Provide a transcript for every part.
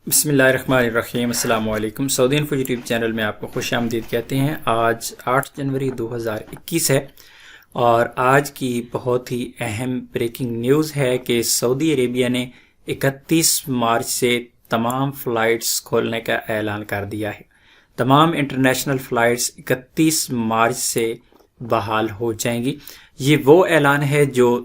بسم اللہ الرحمن الرحیم۔ السلام علیکم۔ سعودی انفو یوٹیوب چینل میں آپ کو خوش آمدید کہتے ہیں۔ آج 8 جنوری 2021 ہے اور آج کی بہت ہی اہم بریکنگ نیوز ہے کہ سعودی عربیہ نے 31 مارچ سے تمام فلائٹس کھولنے کا اعلان کر دیا ہے۔ تمام انٹرنیشنل فلائٹس 31 مارچ سے بحال ہو جائیں گی۔ یہ وہ اعلان ہے جو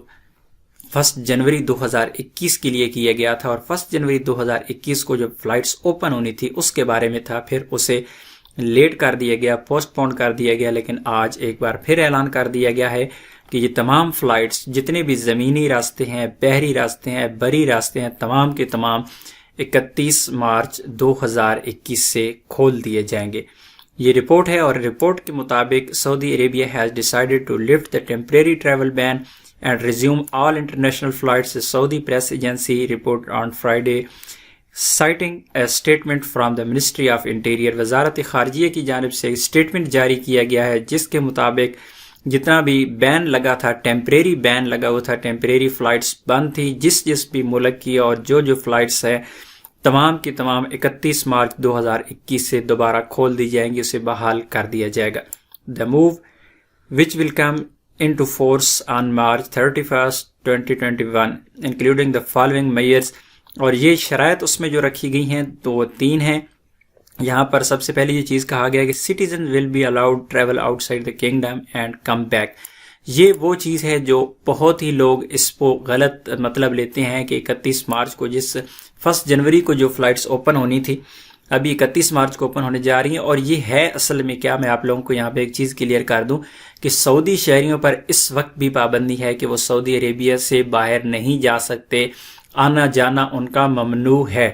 1 جنوری 2021 کے لیے کیا گیا تھا، اور 1 جنوری 2021 کو جو فلائٹس اوپن ہونی تھی اس کے بارے میں تھا، پھر اسے لیٹ کر دیا گیا، پوسٹ پون کر دیا گیا، لیکن آج ایک بار پھر اعلان کر دیا گیا ہے کہ یہ تمام فلائٹس جتنے بھی زمینی راستے ہیں، بحری راستے ہیں، بری راستے ہیں، تمام کے تمام 31 مارچ 2021 سے کھول دیے جائیں گے۔ یہ رپورٹ ہے، اور رپورٹ کے مطابق سعودی Arabia has decided to lift the temporary travel ban and resume all international flights, the Saudi press agency reported on Friday, citing a statement from the Ministry of Interior۔ وزارت خارجیہ کی جانب سے اسٹیٹمنٹ جاری کیا گیا ہے جس کے مطابق جتنا بھی بین لگا تھا، ٹیمپریری بین لگا ہوا تھا، ٹیمپریری فلائٹس بند تھی جس بھی ملک کی، اور جو فلائٹس ہیں تمام کی تمام 31 مارچ 2021 سے دوبارہ کھول دی جائیں گی، اسے بحال کر دیا جائے گا۔ The move, which will come into force on March 31st, 2021, including the following measures، اور یہ شرائط اس میں جو رکھی گئی ہیں تو وہ 3 ہیں۔ یہاں پر سب سے پہلے یہ چیز کہا گیا کہ citizens will be allowed travel outside the kingdom and come back۔ یہ وہ چیز ہے جو بہت ہی لوگ اس کو غلط مطلب لیتے ہیں کہ 31 مارچ کو، جس 1 جنوری کو جو فلائٹس اوپن ہونی تھی، ابھی 31 مارچ کو اوپن ہونے جا رہی ہیں، اور یہ ہے اصل میں کیا، میں آپ لوگوں کو یہاں پہ ایک چیز کلیئر کر دوں کہ سعودی شہریوں پر اس وقت بھی پابندی ہے کہ وہ سعودی عربیہ سے باہر نہیں جا سکتے، آنا جانا ان کا ممنوع ہے۔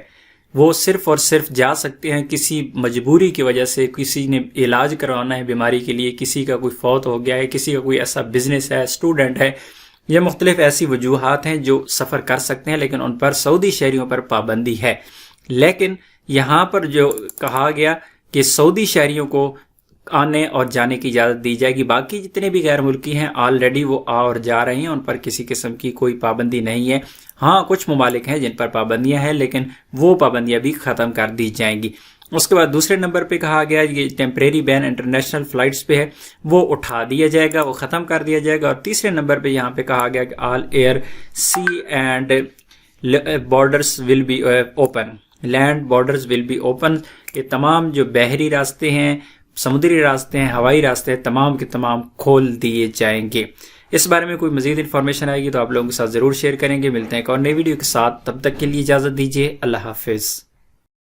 وہ صرف اور صرف جا سکتے ہیں کسی مجبوری کی وجہ سے، کسی نے علاج کروانا ہے بیماری کے لیے، کسی کا کوئی فوت ہو گیا ہے، کسی کا کوئی ایسا بزنس ہے، اسٹوڈنٹ ہے، یہ مختلف ایسی وجوہات ہیں جو سفر کر سکتے ہیں، لیکن ان پر سعودی شہریوں پر پابندی ہے۔ لیکن یہاں پر جو کہا گیا کہ سعودی شہریوں کو آنے اور جانے کی اجازت دی جائے گی، باقی جتنے بھی غیر ملکی ہیں آلریڈی وہ آ اور جا رہے ہیں، ان پر کسی قسم کی کوئی پابندی نہیں ہے۔ ہاں کچھ ممالک ہیں جن پر پابندیاں ہیں، لیکن وہ پابندیاں بھی ختم کر دی جائیں گی۔ اس کے بعد دوسرے نمبر پہ کہا گیا یہ ٹیمپریری بین انٹرنیشنل فلائٹس پہ ہے، وہ اٹھا دیا جائے گا، وہ ختم کر دیا جائے گا۔ اور تیسرے نمبر پہ یہاں پہ کہا گیا کہ all air sea and borders will be open, land borders will be open, کہ تمام جو بحری راستے ہیں، سمندری راستے ہیں، ہوائی راستے ہیں، تمام کے تمام کھول دیے جائیں گے۔ اس بارے میں کوئی مزید انفارمیشن آئے گی تو آپ لوگوں کے ساتھ ضرور شیئر کریں گے۔ ملتے ہیں ایک اور نئی ویڈیو کے ساتھ، تب تک کے لیے اجازت دیجیے، اللہ حافظ۔